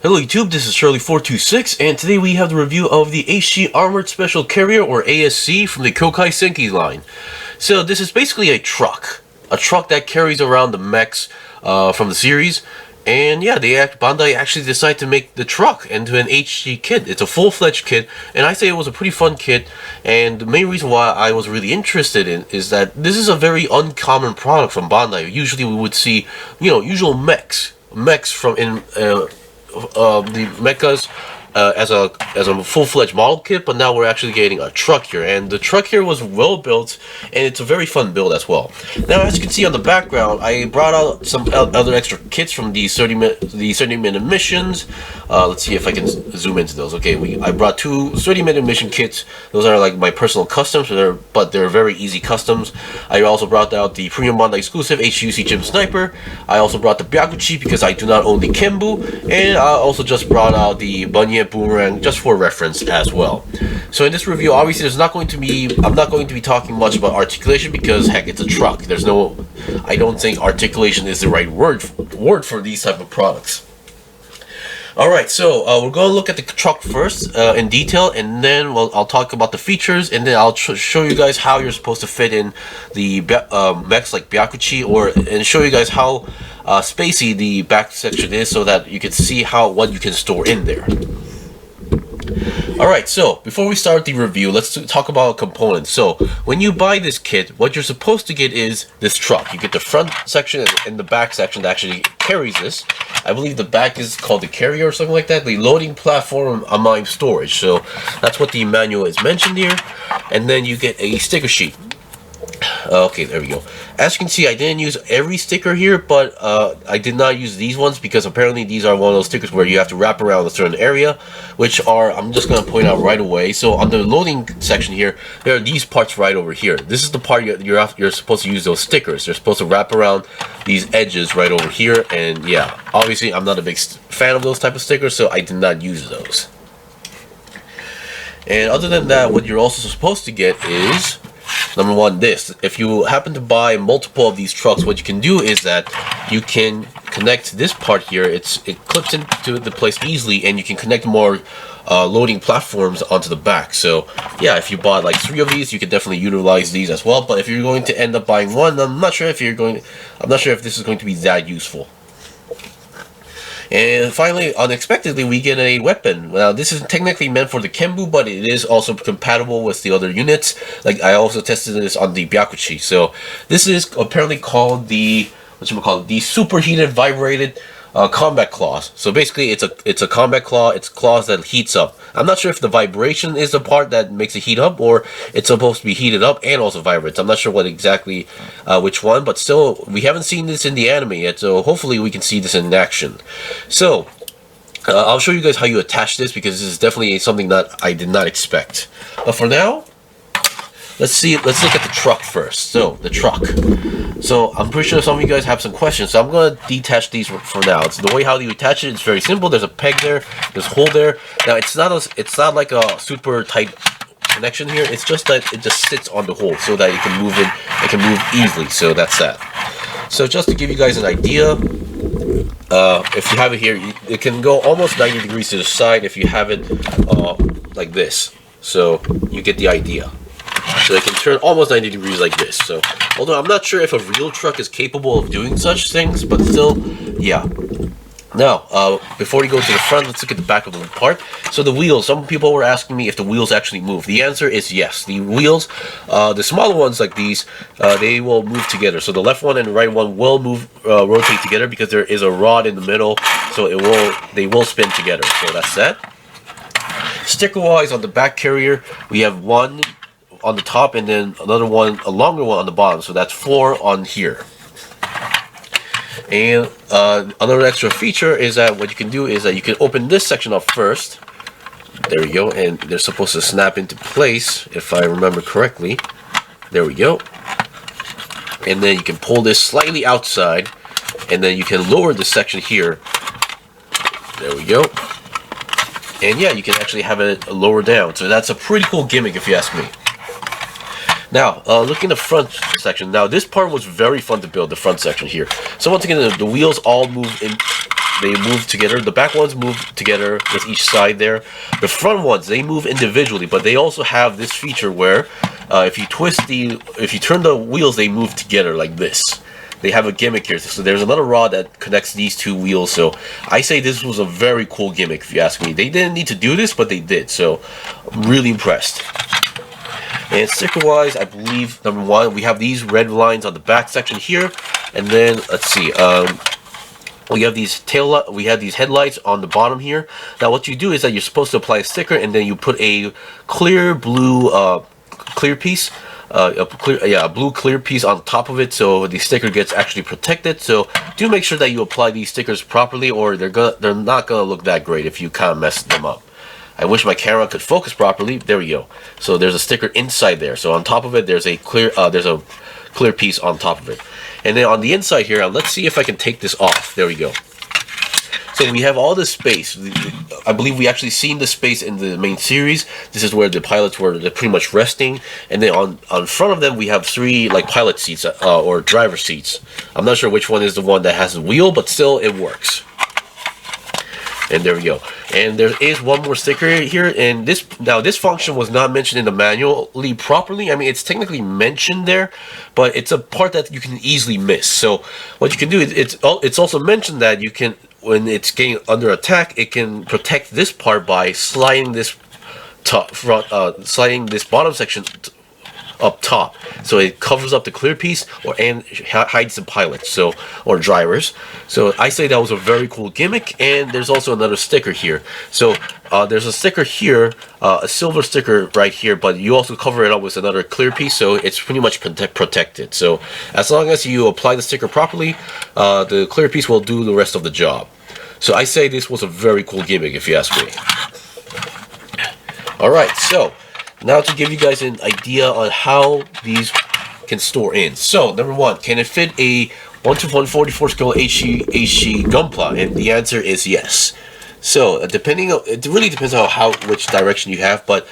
Hello YouTube, this is Shirley426, and today we have the review of the HG Armored Special Carrier, or ASC, from the Kyokai Senki line. So this is basically a truck that carries around the mechs from the series. And yeah, Bandai actually decided to make the truck into an HG kit. It's a full-fledged kit, and I say it was a pretty fun kit. And the main reason why I was really interested in is that this is a very uncommon product from Bandai. Usually we would see, usual mechs from the mechas as a full-fledged model kit, but now we're actually getting a truck here, and the truck here was well built, and it's a very fun build as well. Now, as you can see on the background, I brought out some other extra kits from the 30-minute missions. Let's see if I can zoom into those. Okay, I brought two 30-minute mission kits. Those are like my personal customs, but they're very easy customs. I also brought out the premium Bandai exclusive HUC Gym Sniper. I also brought the Byakuchi because I do not own the Kenbu, and I also just brought out the Boomerang just for reference as well. So in this review, obviously I'm not going to be talking much about articulation because heck, it's a truck. I don't think articulation is the right word for these type of products. Alright, so we're going to look at the truck first in detail, and then I'll talk about the features, and then I'll show you guys how you're supposed to fit in the mechs like Byakuchi, and show you guys how spacey the back section is so that you can see what you can store in there. Alright, so before we start the review, let's talk about components. So when you buy this kit, what you're supposed to get is this truck. You get the front section and the back section that actually carries this. I believe the back is called the carrier or something like that. The loading platform, AMAIM storage. So that's what the manual is mentioned here. And then you get a sticker sheet. Okay, there we go. As you can see, I didn't use every sticker here, but I did not use these ones because apparently these are one of those stickers where you have to wrap around a certain area, which are, I'm just going to point out right away. So on the loading section here, there are these parts right over here. This is the part you're supposed to use those stickers. You're supposed to wrap around these edges right over here, and yeah, obviously I'm not a big fan of those type of stickers, so I did not use those. And other than that, what you're also supposed to get is, number one, this. If you happen to buy multiple of these trucks, what you can do is that you can connect this part here. It clips into the place easily, and you can connect more loading platforms onto the back. So yeah, if you bought like 3 of these, you can definitely utilize these as well. But if you're going to end up buying one, I'm not sure if this is going to be that useful. And finally, unexpectedly, we get a weapon. Now, this is technically meant for the Kenbu, but it is also compatible with the other units. Like, I also tested this on the Byakuchi. So, this is apparently called the superheated vibrated combat claws. So basically, it's a combat claw. It's claws that heats up. I'm not sure if the vibration is the part that makes it heat up, or it's supposed to be heated up and also vibrates. I'm not sure what exactly which one, but still, we haven't seen this in the anime yet, so hopefully we can see this in action. So I'll show you guys how you attach this, because this is definitely something that I did not expect. But for now, let's look at the truck first. So, the truck. So, I'm pretty sure some of you guys have some questions, so I'm going to detach these for now. It's the way how you attach it is very simple. There's a peg there, there's a hole there. Now, it's not like a super tight connection here. It's just that it just sits on the hole so that it can move easily. So, that's that. So, just to give you guys an idea, if you have it here, it can go almost 90 degrees to the side if you have it like this. So, you get the idea. So it can turn almost 90 degrees like this. So, although I'm not sure if a real truck is capable of doing such things, but still, yeah. Now, before we go to the front, let's look at the back of the part. So the wheels, some people were asking me if the wheels actually move. The answer is yes. The wheels, the smaller ones like these, they will move together. So the left one and the right one will rotate together because there is a rod in the middle. So they will spin together. So that's that. Sticker-wise, on the back carrier, we have one on the top and then another one, a longer one on the bottom. So that's 4 on here. And another extra feature is that what you can do is that you can open this section up first. There we go, and they're supposed to snap into place if I remember correctly. There we go. And then you can pull this slightly outside, and then you can lower this section here. There we go. And yeah, you can actually have it lower down. So that's a pretty cool gimmick if you ask me. Now, looking at the front section. Now, this part was very fun to build, the front section here. So once again, the wheels all move in they move together. The back ones move together with each side there. The front ones, they move individually, but they also have this feature where if you turn the wheels, they move together like this. They have a gimmick here. So there's another rod that connects these two wheels. So I say this was a very cool gimmick, if you ask me. They didn't need to do this, but they did. So I'm really impressed. And sticker-wise, I believe, number one, we have these red lines on the back section here. And then, let's see, we have these headlights on the bottom here. Now what you do is that you're supposed to apply a sticker, and then you put a clear blue clear piece, a blue clear piece on top of it, so the sticker gets actually protected. So do make sure that you apply these stickers properly, or they're not gonna look that great if you kind of mess them up. I wish my camera could focus properly. There we go. So there's a sticker inside there. So on top of it, there's a clear piece on top of it. And then on the inside here, let's see if I can take this off. There we go. So we have all this space. I believe we actually seen the space in the main series. This is where the pilots were pretty much resting. And then on front of them, we have three like pilot seats or driver seats. I'm not sure which one is the one that has the wheel, but still it works. And there we go. And there is one more sticker here, and this function was not mentioned in the manual properly. I mean, it's technically mentioned there, but it's a part that you can easily miss. So what you can do is it's also mentioned that you can, when it's getting under attack, it can protect this part by sliding this sliding this bottom section up top, so it covers up the clear piece and hides the pilots or drivers. So I say that was a very cool gimmick. And there's also another sticker here. So there's a sticker here, a silver sticker right here, but you also cover it up with another clear piece, so it's pretty much protected. So as long as you apply the sticker properly, the clear piece will do the rest of the job. So I say this was a very cool gimmick, if you ask me. Alright, so now to give you guys an idea on how these can store in. So number one, can it fit a 1-to-144 scale HG gunpla? And the answer is yes. So it really depends on which direction you have, but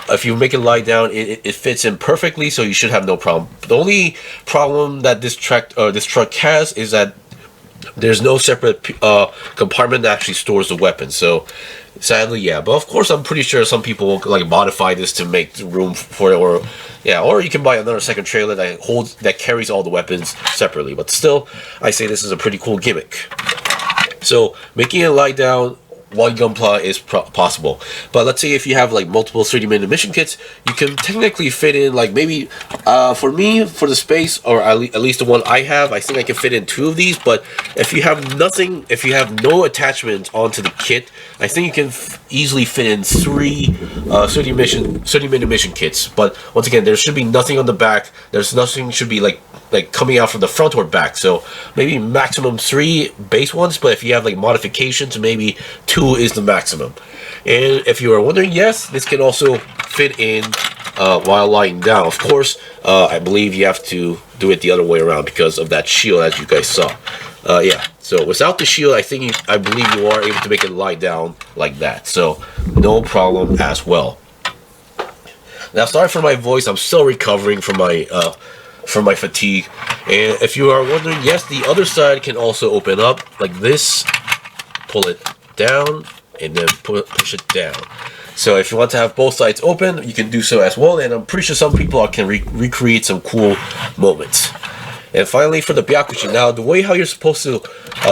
if you make it lie down, it fits in perfectly, so you should have no problem. The only problem that this truck has is that there's no separate compartment that actually stores the weapon. So sadly, yeah. But of course, I'm pretty sure some people will like modify this to make room for it, or you can buy another second trailer that carries all the weapons separately. But still, I say this is a pretty cool gimmick. So making it lie down one gunpla is possible, but let's say if you have like multiple 3D mission kits, you can technically fit in like maybe for me, for the space, or at least the one I have, I think I can fit in 2 of these. But if you have nothing, if you have no attachment onto the kit, I think you can easily fit in 3 30-minute mission kits. But once again, there should be nothing on the back. There's nothing should be like coming out from the front or back. So maybe maximum 3 base ones, but if you have like modifications, maybe 2 is the maximum. And if you are wondering, yes, this can also fit in while lying down. Of course, I believe you have to do it the other way around because of that shield, as you guys saw. Yeah, so without the shield, I believe you are able to make it lie down like that. So no problem as well. Now, sorry for my voice. I'm still recovering from my fatigue. And if you are wondering, yes, the other side can also open up like this. Pull it down and then push it down. So if you want to have both sides open, you can do so as well. And I'm pretty sure some people can recreate some cool moments. And finally, for the Byakuchi, now the way how you're supposed to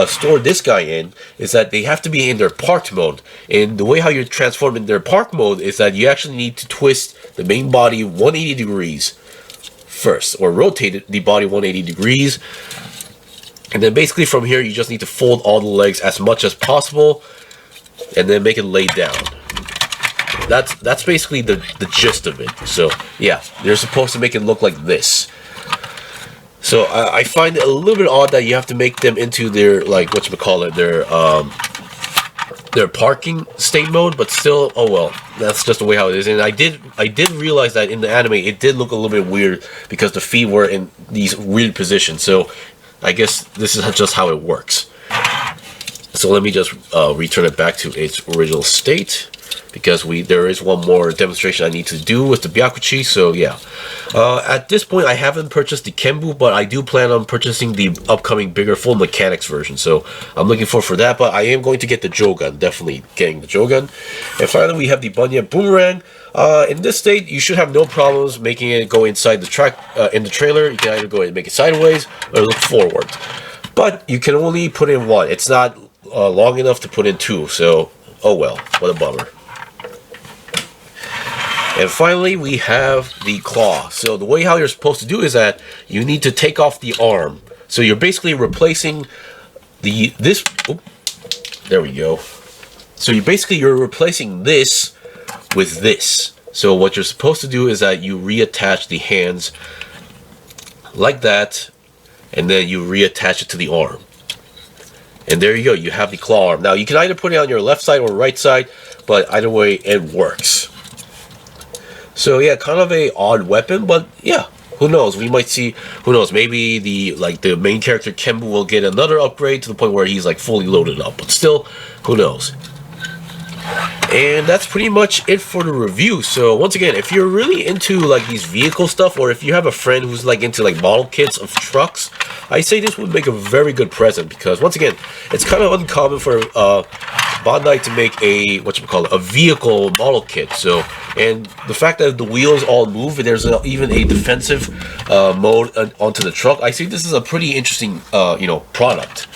store this guy in is that they have to be in their parked mode. And the way how you transform in their parked mode is that you actually need to twist the main body 180 degrees first, or rotate the body 180 degrees. And then basically from here, you just need to fold all the legs as much as possible and then make it lay down. That's basically the gist of it. So yeah, you're supposed to make it look like this. So I find it a little bit odd that you have to make them into their, like, whatchamacallit, their parking state mode, but still, oh well, that's just the way how it is. And I did realize that in the anime it did look a little bit weird because the feet were in these weird positions. So I guess this is just how it works. So let me just return it back to its original state. because there is one more demonstration I need to do with the Byakuchi. So yeah, at this point I haven't purchased the Kenbu, but I do plan on purchasing the upcoming bigger full mechanics version. So I'm looking forward for that. But I am going to get the Jogun, definitely getting the Jogun. And finally we have the Bunya Boomerang. In this state, you should have no problems making it go inside the track in the trailer. You can either go and make it sideways or look forward. But you can only put in one. It's not long enough to put in two. So, oh well, what a bummer. And finally, we have the claw. So the way how you're supposed to do is that you need to take off the arm. So you're basically replacing there we go. So you're replacing this with this. So what you're supposed to do is that you reattach the hands like that, and then you reattach it to the arm. And there you go, you have the claw arm. Now you can either put it on your left side or right side, but either way it works. So yeah, kind of a odd weapon, but yeah, who knows? We might see, who knows, maybe the main character Kenbu will get another upgrade to the point where he's like fully loaded up, but still, who knows? And that's pretty much it for the review. So once again, if you're really into like these vehicle stuff, or if you have a friend who's like into like model kits of trucks, I say this would make a very good present, because once again, it's kind of uncommon for Bandai to make a a vehicle model kit. So, and the fact that the wheels all move and there's even a defensive mode onto the truck, I see this is a pretty interesting product.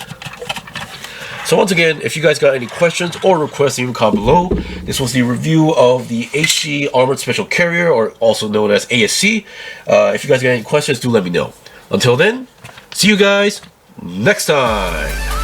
So once again, if you guys got any questions or requests, leave a comment below. This was the review of the HG Armored Special Carrier, or also known as ASC. If you guys got any questions, do let me know. Until then, see you guys next time.